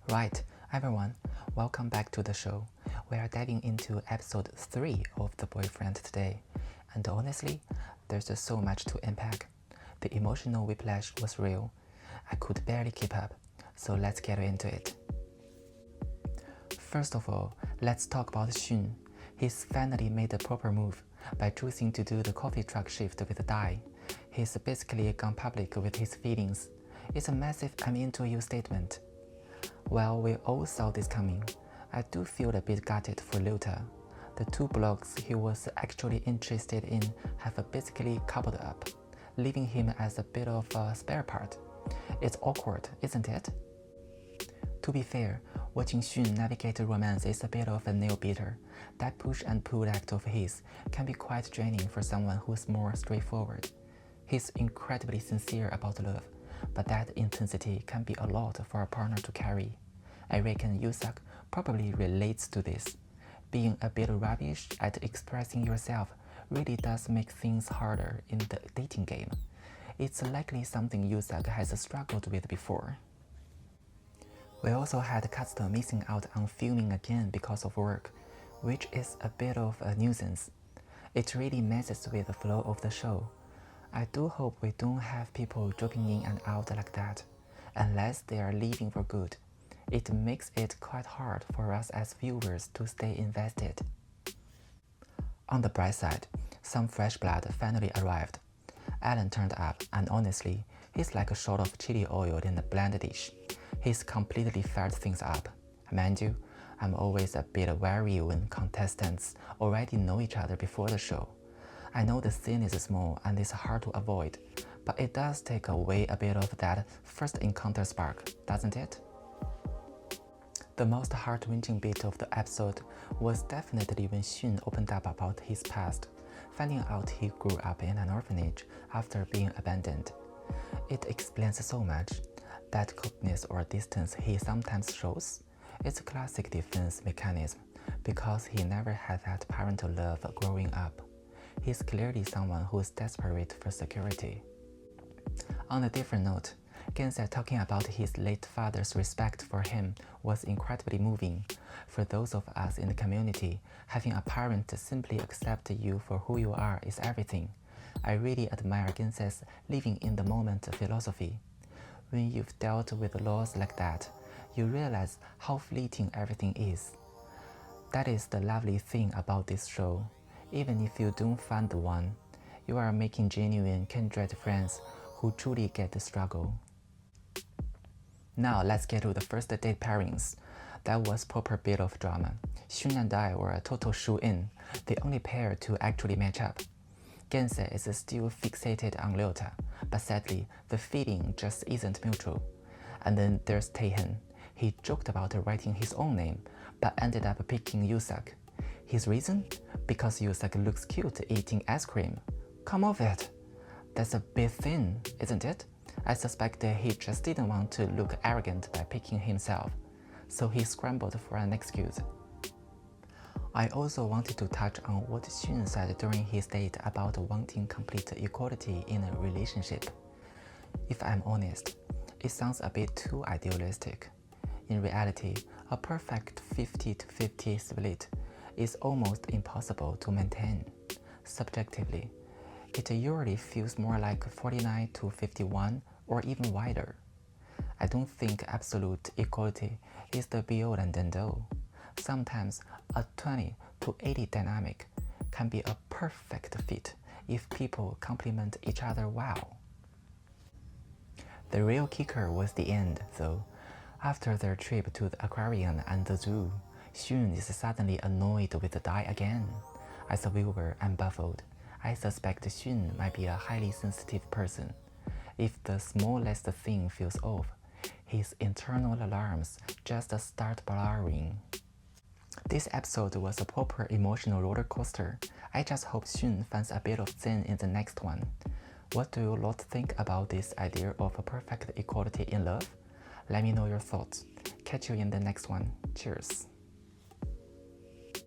Right, everyone, welcome back to the show. We are diving into episode 3 of The Boyfriend today, and honestly, there's just so much to unpack. The emotional whiplash was real. I could barely keep up, so let's get into it. First of all, let's talk about Xun. He's finally made the proper move by choosing to do the coffee truck shift with Dai. He's basically gone public with his feelings. It's a massive I'm into you statement. While we all saw this coming, I do feel a bit gutted for Luta. The two blogs he was actually interested in have basically coupled up, leaving him as a bit of a spare part. It's awkward, isn't it? To be fair, watching Xun navigate romance is a bit of a nail-biter. That push and pull act of his can be quite draining for someone who's more straightforward. He's incredibly sincere about love, but that intensity can be a lot for a partner to carry. I reckon Yusak probably relates to this. Being a bit rubbish at expressing yourself really does make things harder in the dating game. It's likely something Yusak has struggled with before. We also had Katsuta missing out on filming again because of work, which is a bit of a nuisance. It really messes with the flow of the show. I do hope we don't have people dropping in and out like that, unless they are leaving for good. It makes it quite hard for us as viewers to stay invested. On the bright side, some fresh blood finally arrived. Alan turned up, and honestly, he's like a shot of chili oil in a bland dish. He's completely fired things up. Mind you, I'm always a bit wary when contestants already know each other before the show. I know the scene is small and it's hard to avoid, but it does take away a bit of that first encounter spark, doesn't it? The most heart-wrenching bit of the episode was definitely when Xun opened up about his past, finding out he grew up in an orphanage after being abandoned. It explains so much. That coldness or distance he sometimes shows, it's a classic defense mechanism because he never had that parental love growing up. He's clearly someone who's desperate for security. On a different note, Gensa talking about his late father's respect for him was incredibly moving. For those of us in the community, having a parent simply accept you for who you are is everything. I really admire Gensa's living in the moment philosophy. When you've dealt with loss like that, you realize how fleeting everything is. That is the lovely thing about this show. Even if you don't find the one, you are making genuine kindred friends who truly get the struggle. Now let's get to the first date pairings. That was proper bit of drama. Xun and I were a total shoe-in, the only pair to actually match up. Gensa is still fixated on Ryota, but sadly, the feeling just isn't mutual. And then there's Taehyun. He joked about writing his own name, but ended up picking Yusak. His reason? Because Yusak looks cute eating ice cream. Come off it! That's a bit thin, isn't it? I suspect that he just didn't want to look arrogant by picking himself, so he scrambled for an excuse. I also wanted to touch on what Xun said during his date about wanting complete equality in a relationship. If I'm honest, it sounds a bit too idealistic. In reality, a perfect 50-50 split is almost impossible to maintain. Subjectively, it usually feels more like 49-51 or even wider. I don't think absolute equality is the be-all and end-all. Sometimes a 20-80 dynamic can be a perfect fit if people complement each other well. The real kicker was the end, though. After their trip to the aquarium and the zoo, Xun is suddenly annoyed with the Dai again. As a viewer, I'm baffled. I suspect Xun might be a highly sensitive person. If the smallest thing feels off, his internal alarms just start blaring. This episode was a proper emotional roller coaster. I just hope Xun finds a bit of zen in the next one. What do you lot think about this idea of a perfect equality in love? Let me know your thoughts. Catch you in the next one. Cheers.